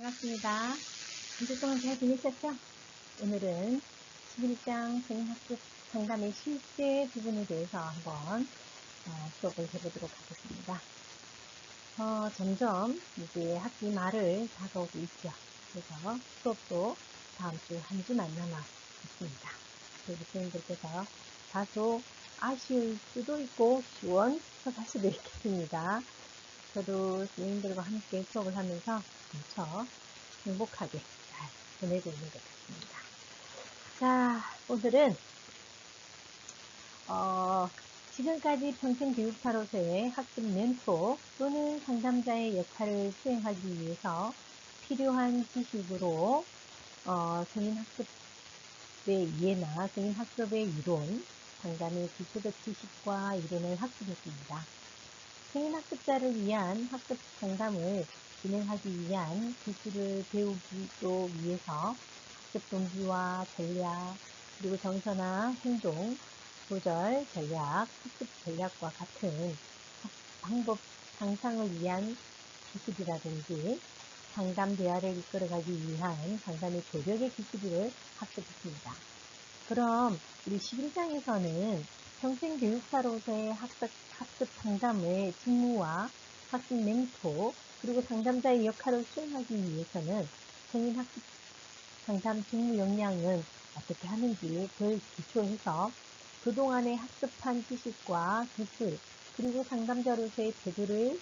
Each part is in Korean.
반갑습니다. 한 주 동안 잘 지내셨죠? 오늘은 11장 생학습 상담의 실제 부분에 대해서 한번 수업을 해보도록 하겠습니다. 점점 이제 학기 말을 다가오고 있죠. 그래서 수업도 다음 주 한 주만 남아 있습니다. 그래서 선생님들께서 다소 아쉬울 수도 있고 시원할 수도 있겠습니다. 저도 선생님들과 함께 수업을 하면서 엄청 행복하게 잘 보내고 있는 것 같습니다. 자, 오늘은 지금까지 평생교육사로서의 학습 멘토 또는 상담자의 역할을 수행하기 위해서 필요한 지식으로 성인학습의 이해나 성인학습의 이론, 상담의 기초적 지식과 이론을 학습했습니다. 성인학습자를 위한 학습 상담을 진행하기 위한 기술을 배우기도 위해서 학습 동기와 전략, 그리고 정서나 행동, 조절 전략, 학습 전략과 같은 방법 향상을 위한 기술이라든지 상담 대화를 이끌어가기 위한 상담의 조력의 기술을 학습했습니다. 그럼 우리 11장에서는 평생교육사로서의 학습 상담의 직무와 학습 멘토 그리고 상담자의 역할을 수행하기 위해서는 성인학습 상담 직무 역량은 어떻게 하는지 그 기초해서 그동안의 학습한 지식과 기술 그리고 상담자로서의 태도를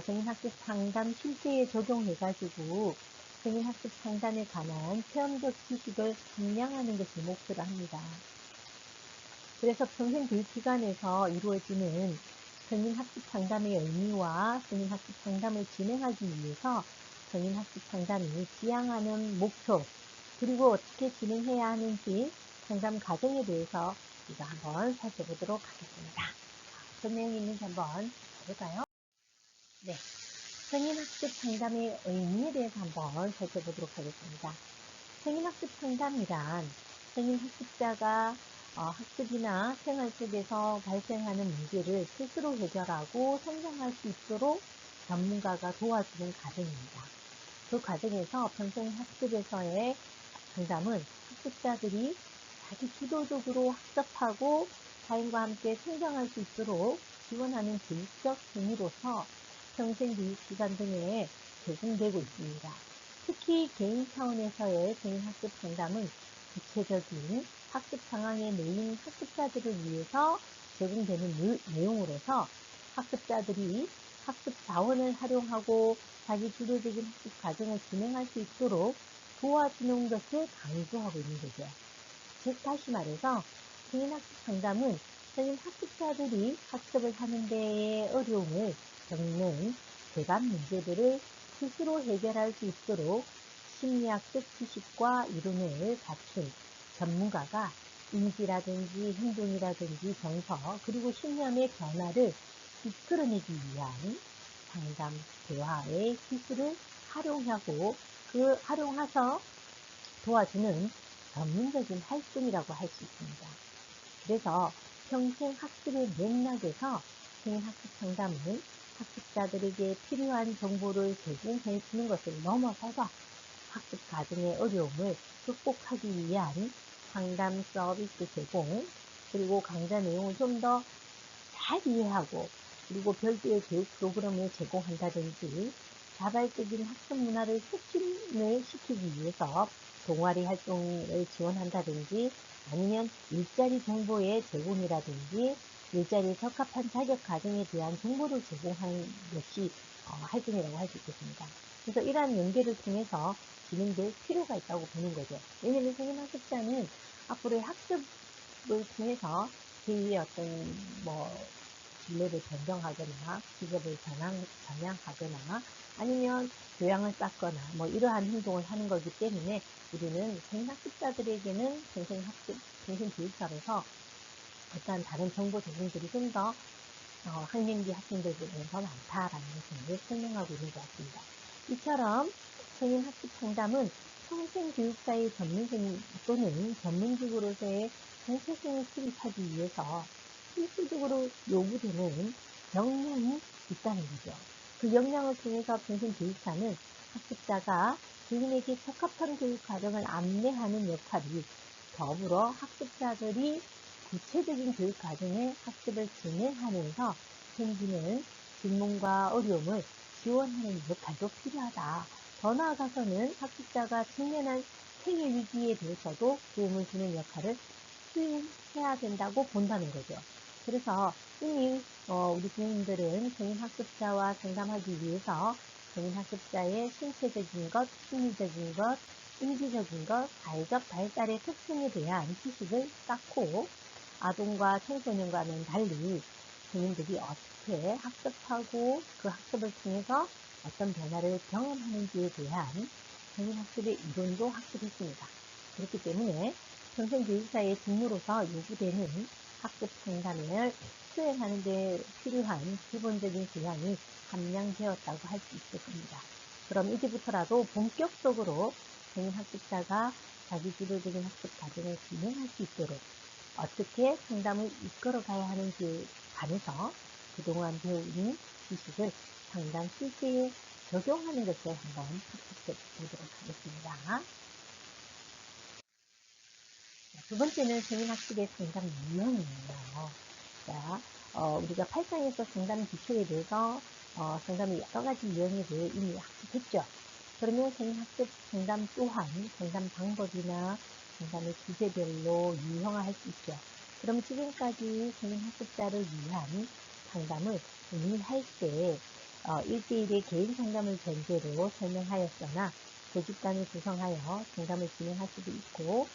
성인학습 상담 실제에 적용해가지고 성인학습 상담에 관한 체험적 지식을 함량하는 것이 목표로 합니다. 그래서 평생교육기관에서 이루어지는 성인학습 상담의 의미와 성인학습 상담을 진행하기 위해서 성인학습 상담이 지향하는 목표 그리고 어떻게 진행해야 하는지 상담 과정에 대해서 우리가 한번 살펴보도록 하겠습니다. 어떤 내용이 있는지 한번 볼까요? 네, 성인학습 상담의 의미에 대해서 한번 살펴보도록 하겠습니다. 성인학습 상담이란 성인학습자가 학습이나 생활 속에서 발생하는 문제를 스스로 해결하고 성장할 수 있도록 전문가가 도와주는 과정입니다. 그 과정에서 평생학습에서의 상담은 학습자들이 자기 주도적으로 학습하고 타인과 함께 성장할 수 있도록 지원하는 교육적 행위로서 평생교육기관 등에 제공되고 있습니다. 특히 개인 차원에서의 성인학습 상담은 구체적인 학습 상황에 놓인 학습자들을 위해서 제공되는 내용으로서 학습자들이 학습 자원을 활용하고 자기 주도적인 학습 과정을 진행할 수 있도록 도와주는 것을 강조하고 있는 거죠. 즉 다시 말해서 성인학습 상담은 성인 학습자들이 학습을 하는 데에 어려움을 겪는 대감 문제들을 스스로 해결할 수 있도록 심리학적 지식과 이론을 갖춘 전문가가 인지라든지 행동이라든지 정서 그리고 신념의 변화를 이끌어내기 위한 상담 대화의 기술을 활용하고 그 활용해서 도와주는 전문적인 활동이라고 할 수 있습니다. 그래서 평생 학습의 맥락에서 성인학습 상담은 학습자들에게 필요한 정보를 제공해 주는 것을 넘어서서 학습 과정의 어려움을 극복하기 위한 상담 서비스 제공, 그리고 강좌 내용을 좀 더 잘 이해하고 그리고 별도의 교육 프로그램을 제공한다든지 자발적인 학습 문화를 촉진을 시키기 위해서 동아리 활동을 지원한다든지 아니면 일자리 정보의 제공이라든지 일자리에 적합한 자격 과정에 대한 정보를 제공하는 것이 활동이라고 할 수 있겠습니다. 그래서 이러한 연계를 통해서 진행될 필요가 있다고 보는 거죠. 왜냐하면 성인학습자는 앞으로의 학습을 통해서 제2의 어떤 진로를 변경하거나 직업을 전향하거나 아니면 교양을 쌓거나 이러한 행동을 하는 거기 때문에 우리는 성인학습자들에게는 평생교육사로서 어떠한 다른 정보 제공들이 좀 더 학년기 학생들보다는 더 많다라는 것을 설명하고 있는 것 같습니다. 이처럼 성인학습 상담은 평생교육사의 전문생 또는 전문직으로서의 정체성을 수립하기 위해서 필수적으로 요구되는 역량이 있다는 거죠. 그 역량을 통해서 평생교육사는 학습자가 교인에게 적합한 교육 과정을 안내하는 역할이 더불어 학습자들이 구체적인 교육 과정의 학습을 진행하면서 생기는 질문과 어려움을 지원하는 역할도 필요하다. 더 나아가서는 학습자가 직면한 생애 위기에 대해서도 도움을 주는 역할을 수행해야 된다고 본다는 거죠. 그래서 이미 우리 교인들은 성인 학습자와 상담하기 위해서 성인 학습자의 신체적인 것, 심리적인 것, 인지적인 것, 사회적 발달의 특성에 대한 지식을 쌓고 아동과 청소년과는 달리 성인들이 어떻게 학습하고 그 학습을 통해서 어떤 변화를 경험하는지에 대한 성인학습의 이론도 학습했습니다. 그렇기 때문에 평생교육사의 직무로서 요구되는 학습 상담을 수행하는 데 필요한 기본적인 교양이 함량되었다고 할 수 있을 겁니다. 그럼 이제부터라도 본격적으로 성인학습자가 자기주도적인 학습 과정을 진행할 수 있도록 어떻게 상담을 이끌어가야 하는지에 관해서 그동안 배운 지식을 상담 실제에 적용하는 것을 한번 학습해 보도록 하겠습니다. 두 번째는 성인학습의 상담 유형이에요. 자, 우리가 8장에서 상담 기초에 대해서 상담의 여러 가지 유형에 대해 이미 학습했죠. 그러면 성인학습 상담 또한 상담 방법이나 상담의 주제별로 유형화할 수 있죠. 그럼 지금까지 성인학습자를 위한 상담을 논의할 때 1대1의 개인 상담을 전제로 설명하였으나 조직단을 구성하여 상담을 진행할 수도 있고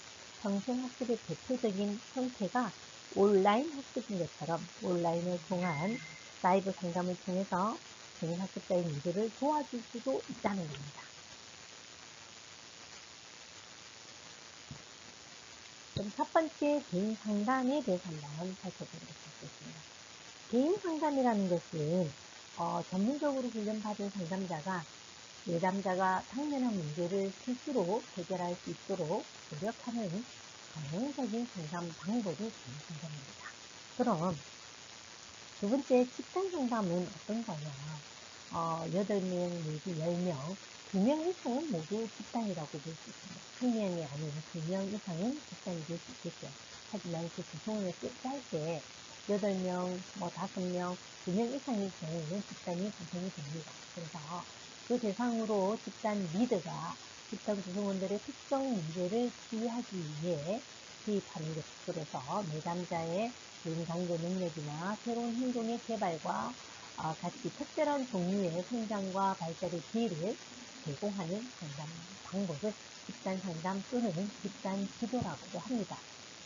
평생학습의 대표적인 형태가 온라인 학습인 것처럼 온라인을 통한 사이버 상담을 통해서 성인학습자의 미래를 도와줄 수도 있다는 겁니다. 그럼 첫 번째 개인 상담에 대해서 한번 살펴보도록 하겠습니다. 개인 상담이라는 것은 전문적으로 훈련받은 상담자가 내담자가 당면한 문제를 스스로 해결할 수 있도록 노력하는 전형적인 상담 방법이 개인 상담입니다. 그럼 두 번째 집단 상담은 어떤 거냐? 8명 내지 10명, 2명 이상은 모두 집단이라고 볼 수 있습니다. 1명이 아닌 2명 이상은 집단이 될 수 있겠죠. 하지만 그 구성원을 짤 때 8명, 5명, 2명 이상의 경우에는 집단이 구성이 됩니다. 그래서 그 대상으로 집단 리더가 집단 구성원들의 특정 문제를 지휘하기 위해 개입하는 것으로서 내담자의 개인 강조 능력이나 새로운 행동의 개발과 같이 특별한 종류의 성장과 발달의 기회를 제공하는 상담 방법을 집단 상담 또는 집단 지도라고도 합니다.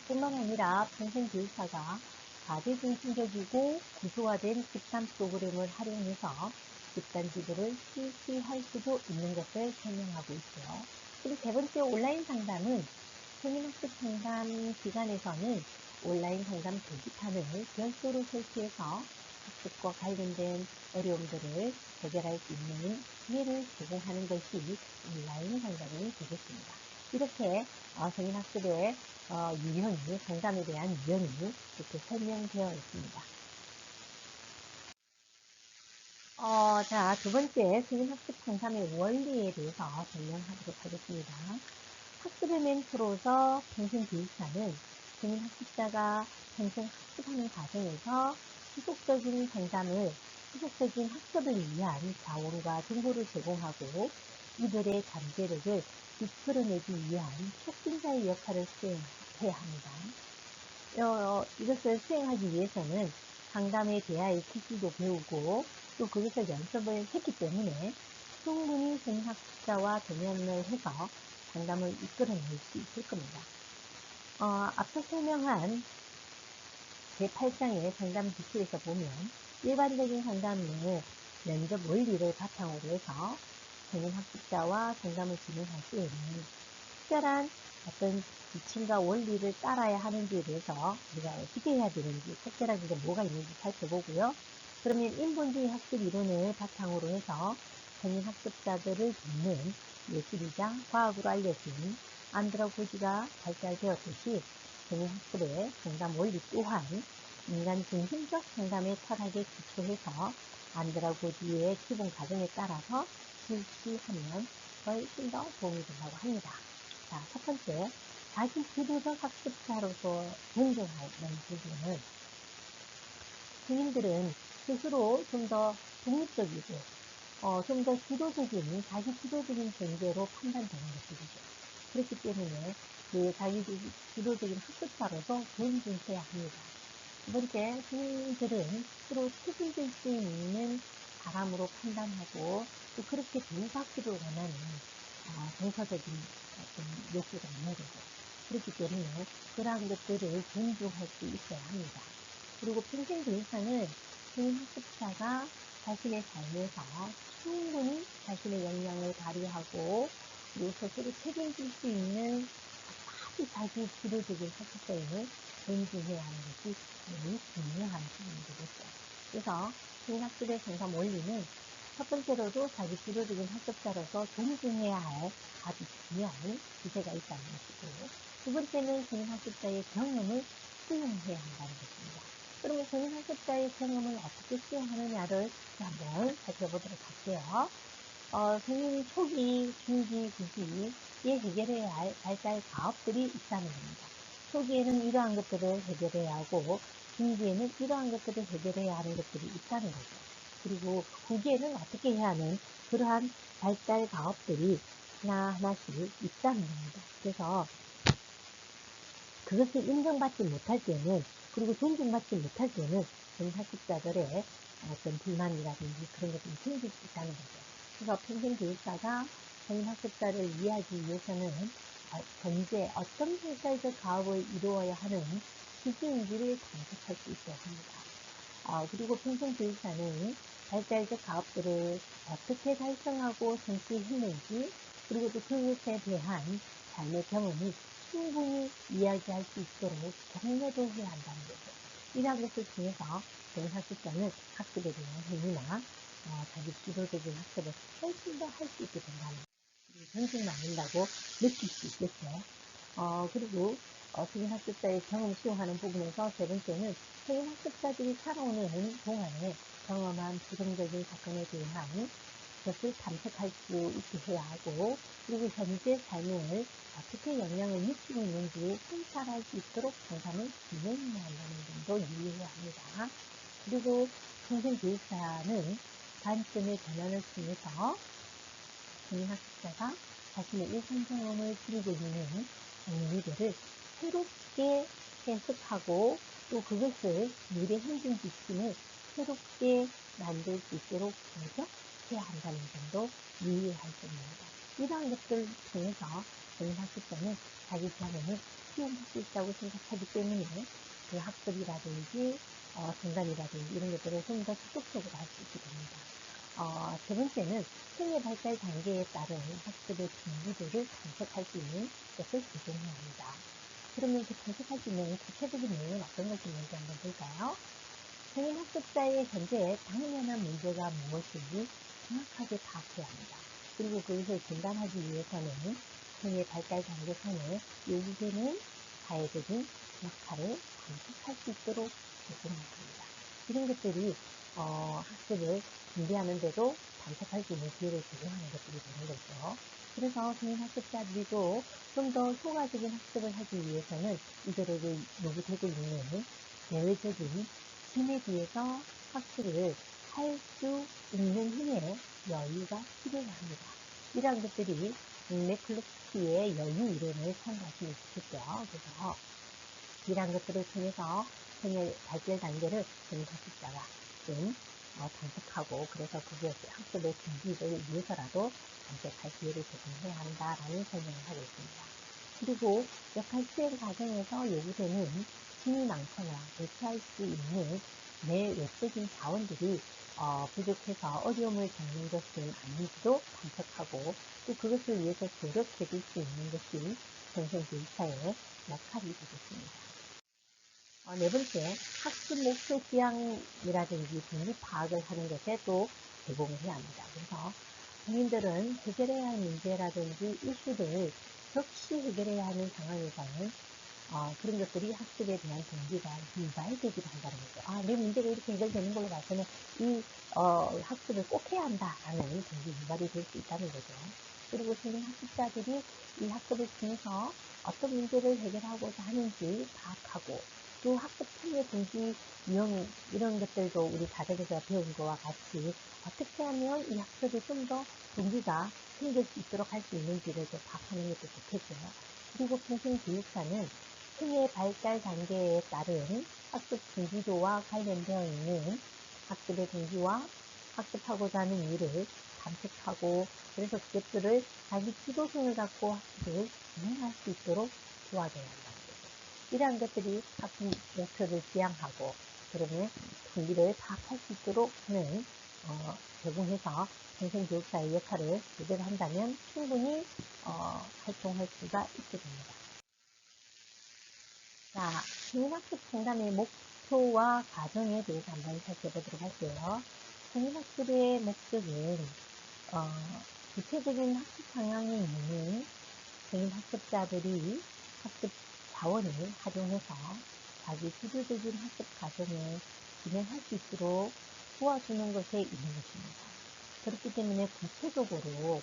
뿐만 아니라 평생교육사가 과제 중심적이고 구조화된 집단 프로그램을 활용해서 집단 지도를 실시할 수도 있는 것을 설명하고 있고요. 그리고 세 번째 온라인 상담은 성인학습 상담 기관에서는 온라인 상담 게시판을 별도로 설치해서 학습과 관련된 어려움들을 해결할 수 있는 기회를 제공하는 것이 온라인 상담이 되겠습니다. 이렇게 성인학습의 유형이, 상담에 대한 유형이 이렇게 설명되어 있습니다. 자, 두 번째 성인학습 상담의 원리에 대해서 설명하도록 하겠습니다. 학습의 멘토로서 평생교육사는 성인학습자가 평생 학습하는 과정에서 지속적인 상담을, 지속적인 학습을 위한 자원과 정보를 제공하고 이들의 잠재력을 이끌어내기 위한 촉진자의 역할을 수행해야 합니다. 이것을 수행하기 위해서는 상담에 대하여 기술도 배우고 또 그것을 연습을 했기 때문에 충분히 성인학습자와 대면을 해서 상담을 이끌어낼 수 있을 겁니다. 앞서 설명한 제8장의 상담 기초에서 보면 일반적인 상담은 면접 원리를 바탕으로 해서 성인학습자와 상담을 진행할 때에는 특별한 어떤 지침과 원리를 따라야 하는지에 대해서 우리가 어떻게 해야 되는지, 특별한 게 뭐가 있는지 살펴보고요. 그러면 인본주의 학습 이론을 바탕으로 해서 성인학습자들을 돕는 예술이자 과학으로 알려진 안드라고지가 발달되었듯이 성인학습의 상담 원리 또한 인간 중심적 상담의 철학에 기초해서 안드라고지의 기본 과정에 따라서 실시하면 훨씬 더 도움이 된다고 합니다. 자, 첫 번째, 자기 주도적 학습자로서 존중하는 부분은 선생님들은 스스로 좀 더 독립적이고 좀 더 주도적인, 자기 주도적인 전제로 판단되는 것들이죠. 그렇기 때문에 그 자기 주도적인 학습자로서 존중해야 합니다. 두 번째, 선생님들은 스스로 책임질 수 있는 사람으로 판단하고 또 그렇게 대우받기를 원하는 정서적인 어떤 욕구가 있는 거죠. 그렇기 때문에 그러한 것들을 존중할 수 있어야 합니다. 그리고 평생교육사는 학습자가 자신의 삶에서 충분히 자신의 역량을 발휘하고 그리고 스스로 책임질 수 있는 아주 자기 주도적인 학습자임을 존중해야 하는 것이 매우 중요한 부분이 되겠죠. 그래서 학습의 정답 원리는 첫 번째로도 자기 주도적인 학습자로서 존중해야 할 아주 중요한 주제가 있다는 것이고, 두 번째는 학습자의 경험을 수용해야 한다는 것입니다. 그러면 학습자의 경험을 어떻게 수용하느냐를 한번 살펴보도록 할게요. 선생님 초기, 중기, 후기에 해결해야 할 발달 과업들이 있다는 겁니다. 초기에는 이러한 것들을 해결해야 하고 중기에는 이러한 것들을 해결해야 하는 것들이 있다는 거죠. 그리고 후기에는 어떻게 해야 하는 그러한 발달 과업들이 하나하나씩 있다는 겁니다. 그래서 그것을 인정받지 못할 때는, 그리고 존중받지 못할 때는 학습자들의 어떤 불만이라든지 그런 것들이 생길 수 있다는 거죠. 그래서 평생교육사가 학습자를 이해하기 위해서는 현재 어떤 발달적 과업을 이루어야 하는 시기인지를 탐색할 수 있어야 합니다. 그리고 평생교육사는 발달적 과업들을 어떻게 달성하고 성취했는지, 그리고 또 그것에 대한 삶의 경험이 충분히 이야기할 수 있도록 격려도 해야 한다는 거죠. 이러한 것을 통해서 학습자는 학습에 대한 흥미나 자기 주도적인 학습을 훨씬 더 할 수 있게 된다는 거죠. 존중받는다고 느낄 수 있겠죠. 그리고 학습자의 경험을 수용하는 부분에서 세 번째는 학습자들이 살아오는 동안에 경험한 부정적인 사건에 대한 것을 탐색할 수 있게 해야 하고, 그리고 현재 삶을 어떻게 영향을 미치고 있는지 통찰할 수 있도록 상담을 진행해야 한다는 점도 유의해야 합니다. 그리고 평생교육사는 관점의 전환을 통해서 학습자가 자신의 일상 경험을 지니고 있는 정리들을 새롭게 해석하고 또 그것을 미래 행동 지침을 새롭게 만들 수 있도록 조정해야 한다는 점도 유의할 점입니다. 이러한 것들을 통해서 학습자는 자기 경험을 수용할 수 있다고 생각하기 때문에 그 학습이라든지 상담이라든지 이런 것들을 좀 더 적극적으로 할 수 있게 됩니다. 세 번째는 생애 발달 단계에 따른 학습의 준비도를 탐색할 수 있는 것을 제공해야 합니다. 그러면 그 탐색할 수 있는 구체적인 내용은 어떤 것이 있는지 한번 볼까요? 성인 학습자의 현재 당면한 문제가 무엇인지 정확하게 파악해야 합니다. 그리고 그것을 진단하기 위해서는 생애 발달 단계 전에 요구되는 사회적인 역할을 탐색할 수 있도록 제공해야 합니다. 이런 것들이 학습을 준비하는데도 탐색할 수 있는 기회를 제공하는 것들이 되는 거죠. 그래서 성인 학습자들도 좀 더 효과적인 학습을 하기 위해서는 이들에게 요구되고 있는 대외적인 힘에 비해서 학습을 할 수 있는 힘의 여유가 필요합니다. 이러한 것들이 맥클로스키의 여유 이론을 참고하시면 좋겠죠. 그래서 이러한 것들을 통해서 생애 발달 단계를 학습자가 좀 탐색하고, 그래서 그게 학습의 준비를 위해서라도 탐색할 기회를 제공해야 한다라는 설명을 하고 있습니다. 그리고 역할 수행 과정에서 요구되는 힘이 많거나 대체할 수 있는 내 외적인 자원들이 부족해서 어려움을 겪는 것은 아닌지도 탐색하고, 또 그것을 위해서 노력해 줄 수 있는 것이 평생교육사의 역할이 되겠습니다. 네 번째, 학습 목표 지향이라든지 동기 파악을 하는 것에 또 제공을 해야 합니다. 그래서 국민들은 해결해야 할 문제라든지 이슈를 즉시 해결해야 하는 상황에서는 그런 것들이 학습에 대한 동기가 유발되기도 한다는 거죠. 내 문제가 이렇게 해결되는 걸로 봐서는 이 학습을 꼭 해야 한다라는 동기 유발이 될 수 있다는 거죠. 그리고 선생학습자들이 이 학습을 통해서 어떤 문제를 해결하고자 하는지 파악하고 또 학습 참여 동기 유형 이런 것들도 우리 다덕에서 배운 거와 같이 어떻게 하면 이 학습에 좀 더 동기가 생길 수 있도록 할 수 있는지를 또 파악하는 것도 좋겠고요. 그리고 평생교육사는 생애 발달 단계에 따른 학습 준비도와 관련되어 있는 학습의 동기와 학습하고자 하는 일을 탐색하고 그래서 그것들을 자기 주도성을 갖고 학습을 진행할 수 있도록 도와줘야 한다는 거죠. 이러한 것들이 학습 목표를 지향하고 그러면 동기를 파악할 수 있도록 하는 제공해서 평생교육사의 역할을 제대로 한다면 충분히 활동할 수가 있게 됩니다. 자, 생인학습 상담의 목표와 과정에 대해서 한번 살펴보도록 할게요. 생인학습의 목적은 구체적인 학습 상황이 있는 생인학습자들이 학습 자원을 활용해서 자기 주도적인 학습 과정을 진행할 수 있도록 도와주는 것에 있는 것입니다. 그렇기 때문에 구체적으로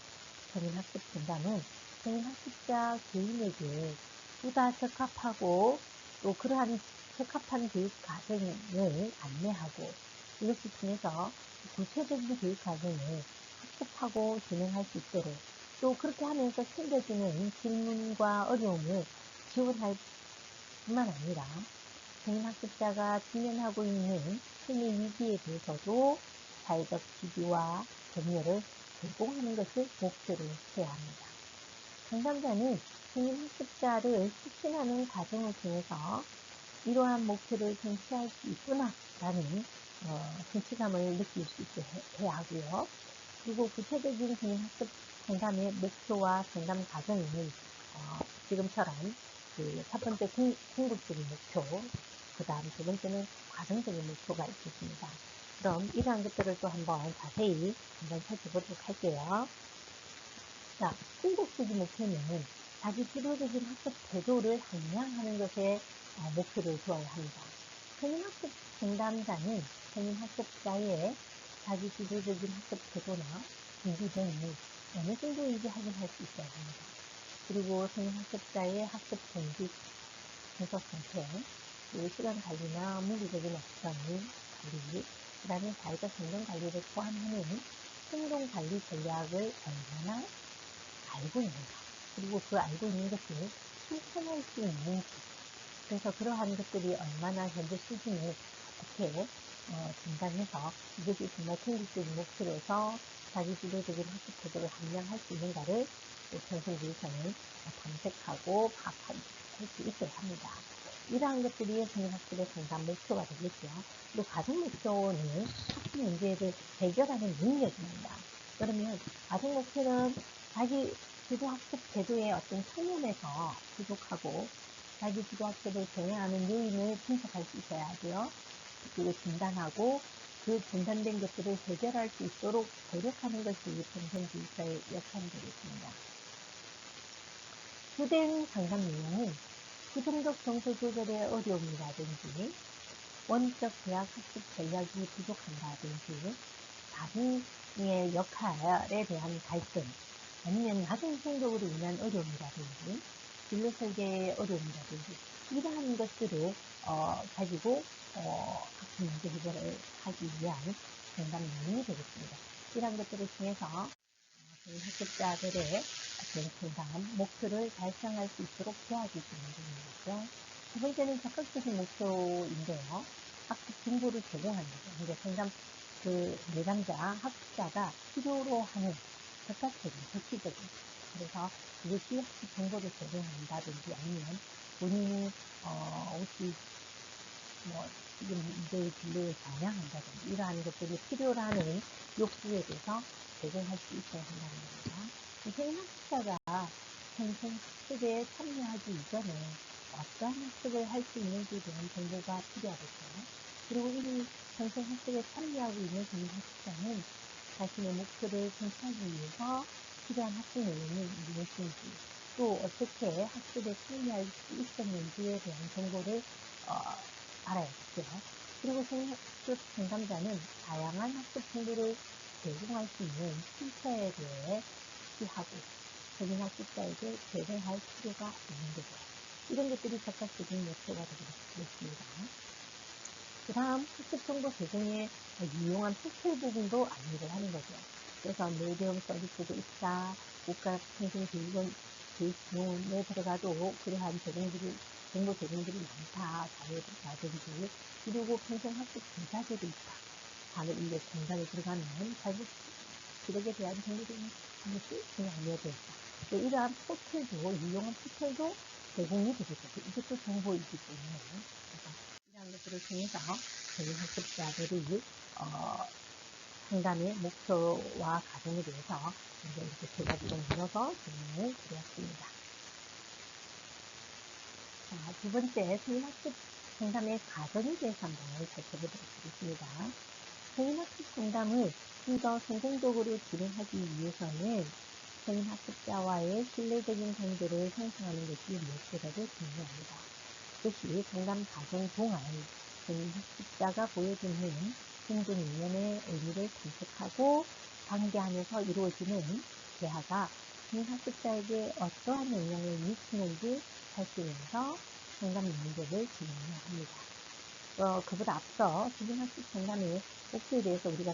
생인학습 상담은 생인학습자 개인에게 보다 적합하고 또 그러한 적합한 교육 과정을 안내하고 이것을 통해서 구체적인 교육 과정을 학습하고 진행할 수 있도록 또 그렇게 하면서 생겨지는 질문과 어려움을 지원할 뿐만 아니라 생인학습자가 직면하고 있는 생애 위기에 대해서도 사회적 지지와 격려를 제공하는 것을 목표로 해야 합니다. 상담자는 생인학습자를 촉진하는 과정을 통해서 이러한 목표를 성취할 수 있구나 라는 성취감을 느낄 수 있게 해야 하고요. 그리고 구체적인 생인학습 상담의 목표와 상담 과정은 지금처럼 그 첫 번째 궁극적인 목표, 그 다음 두 번째는 과정적인 목표가 있겠습니다. 그럼 이러한 것들을 또 한번 자세히 한번 살펴보도록 할게요. 자, 궁극적인 목표는 자기 주도적인 학습 태도를 함양하는 것에 목표를 두어야 합니다. 생인학습 상담자는 생인학습자의 자기 주도적인 학습 태도나 준비 등을 어느 정도인지 확인할 수 있어야 합니다. 그리고 생인학습자의 학습 동기, 분석 상태, 그리고 시간 관리나 물리적인 옵션 관리, 그 다음에 사회적 행동 관리를 포함하는 행동 관리 전략을 얼마나 알고 있는가, 그리고 그 알고 있는 것을 실천할 수 있는지, 그래서 그러한 것들이 얼마나 현재 수준을 어떻게 진단해서 이것이 정말 궁극적인 목표로서 자기 주도적인 학습 태도를 함양할 수 있는가를 평생교육사는 탐색하고 파악할 수 있어야 합니다. 이러한 것들이 생인학습의 상담 목표가 되겠죠. 그리고 과정 목표는 학습 문제를 해결하는 능력입니다. 그러면 과정 목표는 자기 주도학습 제도의 어떤 측면에서 부족하고 자기 주도학습을 병행하는 요인을 분석할 수 있어야 하고요. 그리고 진단하고 그 진단된 것들을 해결할 수 있도록 노력하는 것이 평생교육사의 역할이 되겠습니다. 주된 상담 내용은 부정적 정서 조절의 어려움이라든지 원적 대학 학습 전략이 부족한다든지 자기의 역할에 대한 갈등, 아니면 나중 성적으로 인한 어려움이라든지 진로 설계의 어려움이라든지 이러한 것들을 가지고 학습 문제 해결을 하기 위한 상담 내용이 되겠습니다. 이러한 것들을 통해서 학습자들의 어떤 상담 목표를 달성할 수 있도록 도와주시는 부분이겠죠. 두 번째는 적극적인 목표인데요. 학습 정보를 제공하는 거죠. 근데 상담 내담자 학습자가 필요로 하는 적극적인, 구체적인, 그래서 그것이 학습 정보를 제공한다든지 아니면 본인이 혹시 지금 이제의 진로에 전향한다든지 이러한 것들이 필요로 하는 욕구에 대해서 제공할 수 있어야 한다는 겁니다. 생학습자가 평생 학습에 참여하기 이전에 어떠한 학습을 할 수 있는지에 대한 정보가 필요하겠죠. 그리고 이 평생 학습에 참여하고 있는 생학습자는 자신의 목표를 성취하기 위해서 필요한 학습 내용이 무엇인지 또 어떻게 학습에 참여할 수 있었는지에 대한 정보를 알아야겠죠. 그리고 생학습 상담자는 다양한 학습 정보를 제공할 수 있는 툴처에 대해 숙지하고 본인 학습자에게 배려할 필요가 있는 거죠. 이런 것들이 적극적인 목표가 되겠습니다. 그 다음 학습 정보 제공에 유용한 포털 부분도 안내를 하는 거죠. 그래서 메디엄 서비스도 있다. 국가평생교육원에 들어가도 그러한 정보 제공들이 많다. 자료라든지 그리고 평생학습 교사제도 있다. 산업인력 공단에 들어가면 자격 기록에 대한 정보적인 것이 그냥 알려져 있다. 이러한 포털도 유용한 포털도 제공이 되겠죠. 이것도 정보이기 때문에 그래서 이러한 것들을 통해서 저희 학습자들이 상담의 목표와 과정에 대해서 이렇게 세 가지로 나눠서 진행을 드렸습니다. 자, 두 번째 성인학습 상담의 과정에 대해서 한번 살펴보도록 하겠습니다. 성인학습 상담을 좀 더 성공적으로 진행하기 위해서는 성인학습자와의 신뢰적인 관계를 형성하는 것이 무엇보다도 중요합니다. 그것이 상담 과정 동안 성인학습자가 보여주는 행동 이면의 의미를 탐색하고 관계 안에서 이루어지는 대화가 성인학습자에게 어떠한 영향을 미치는지 살피면서 상담 문제를 진행해야 합니다. 그보다 앞서 성인학습 상담의 목표에 대해서 우리가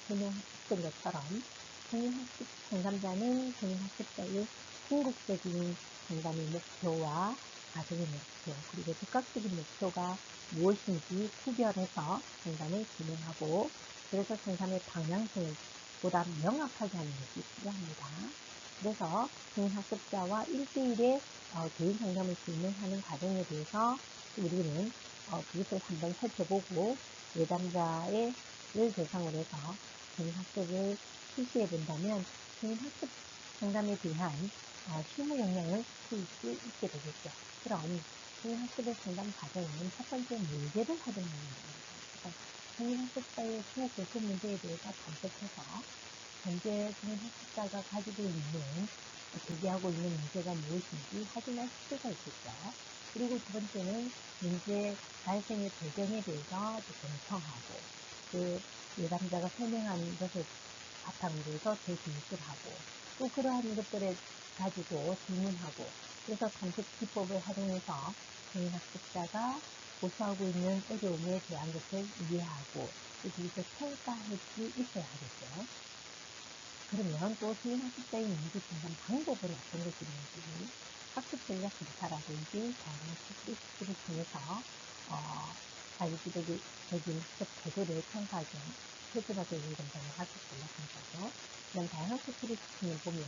설명했던 것처럼 성인학습 상담자는 성인학습자의 궁극적인 상담의 목표와 과정의 목표 그리고 즉각적인 목표가 무엇인지 구별해서 상담을 진행하고 그래서 상담의 방향성을 보다 명확하게 하는 것이 필요합니다. 그래서 성인학습자와 1대1의 개인 상담을 진행하는 과정에 대해서 우리는 그것을 한번 살펴보고 내담자를 대상으로 해서 성인학습을 실시해 본다면 성인학습 상담에 대한 실무 역량을 키울 수 있게 되겠죠. 그럼 성인학습의 상담 과정은 첫 번째 문제를 확인하는 겁니다. 성인학습자의 그 문제에 대해서 탐색해서 현재 성인학습자가 가지고 있는 제기하고 있는 문제가 무엇인지 확인할 필요가 있겠죠. 그리고 두 번째는 문제 발생의 배경에 대해서 경청하고 그 예담자가 설명한 것을 바탕으로 해서 재진술을 하고 또 그러한 것들을 가지고 질문하고 그래서 탐색 기법을 활용해서 성인학습자가 고수하고 있는 어려움에 대한 것을 이해하고 그것을 평가할 수 있어야 하겠죠. 그러면 또 성인학습자의 문제 진단 방법은 어떤 것이 있는지 학습 전략 검사라든지 다양한 테스트를 통해서 자기주도적인 학습 태도를 평가하기 위한 표준화적인 검사는 학습 전략 검사죠. 그런 다양한 테스트를 보면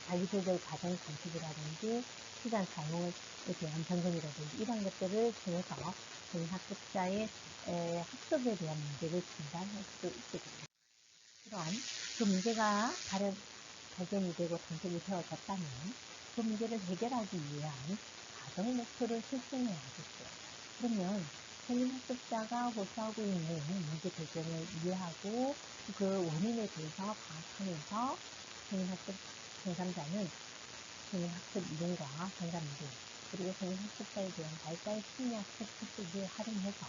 자기주도적 과정 관측이라든지 시간 사용에 대한 변경이라든지 이런 것들을 통해서 성인학습자의 학습에 대한 문제를 진단할 수 있게 됩니다. 그럼 그 문제가 발견이 되고 탐색이 되어졌다면 그 문제를 해결하기 위한 과정 목표를 설정해야 하겠죠. 그러면 성인학습자가 호소하고 있는 문제 배경을 이해하고 그 원인에 대해서 파악하면서 성인학습 상담자는 성인학습 이론과 상담 이론 그리고 성인학습자에 대한 발달 심리학 테스트를 활용해서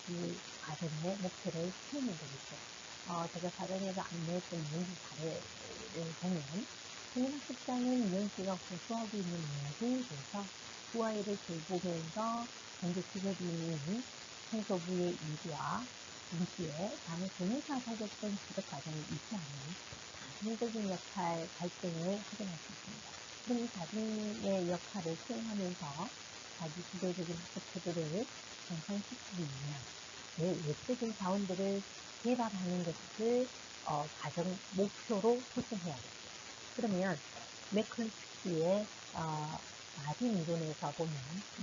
이 과정의 목표를 세우는 거겠죠. 제가 사전에도 안내했던 이론지 사례를 보면 성인학습자는 이현 씨가 호소하고 있는 문제에 대해서 그 아이를 돌보면서 현재 직업이 있는 청소부의 일과 동시에 다른 동의사 자격증 취득 과정을 유지하는 다중적인 역할 발전을 확인할 수 있습니다. 그럼 이 다중의 역할을 수행하면서 자기 주도적인 학습 태도를 향상시키기 위한 외적인 자원들을 개발하는 것을 과정 목표로 설정해야겠죠. 그러면 맥클리스의 마딘 이론에서 보면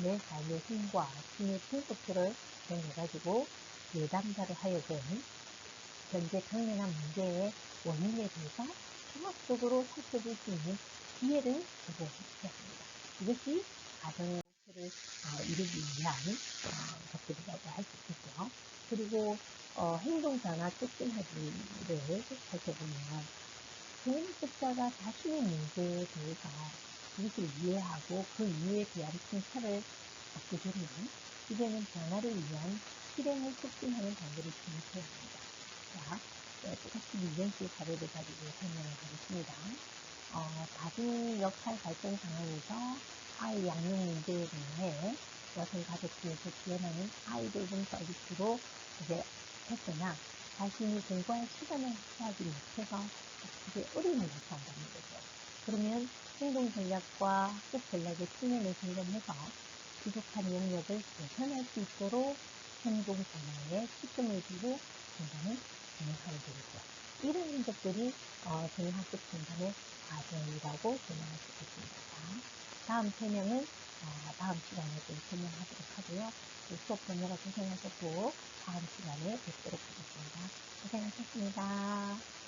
내 삶의 힘과 힘의 분포표를 정해가지고 예담자를 하여금 현재 당면한 문제의 원인에 대해서 종합적으로 살펴볼 수 있는 기회를 제공해야 합니다. 이것이 과정의 목표를 이루기 위한 것들이라고 할 수 있겠죠. 그리고 행동 변화 촉진하기를 살펴보면 성인학습자가 자신의 문제에 대해서 그것을 이해하고 그 이해에 대한 통찰을 얻게 되면 이제는 변화를 위한 실행을 촉진하는 단계를 진입해야 합니다. 자, 똑같이 유전식 자료를 가지고 설명을 하겠습니다. 다중 역할 발전 상황에서 아이 양육 문제에 대해 여성 가족부에서 지원하는 아이돌봄 서비스로 이제 했으나 자신이 공부할 시간을 확보하지 못해서 학습에 어려움을 나타난다는 거죠. 그러면 행동 전략과 학습 전략의 측면을 점검해서 부족한 영역을 개선할 수 있도록 행동 변화에 초점을 두고 진단을 진행하게 되겠죠. 이런 흔적들이 정형학습 진단의 과정이라고 설명할 수 있습니다. 다음 설명은 다음 시간에 좀 설명하도록 하고요. 수업 보느라 고생하셨고 다음 시간에 뵙도록 하겠습니다. 고생하셨습니다.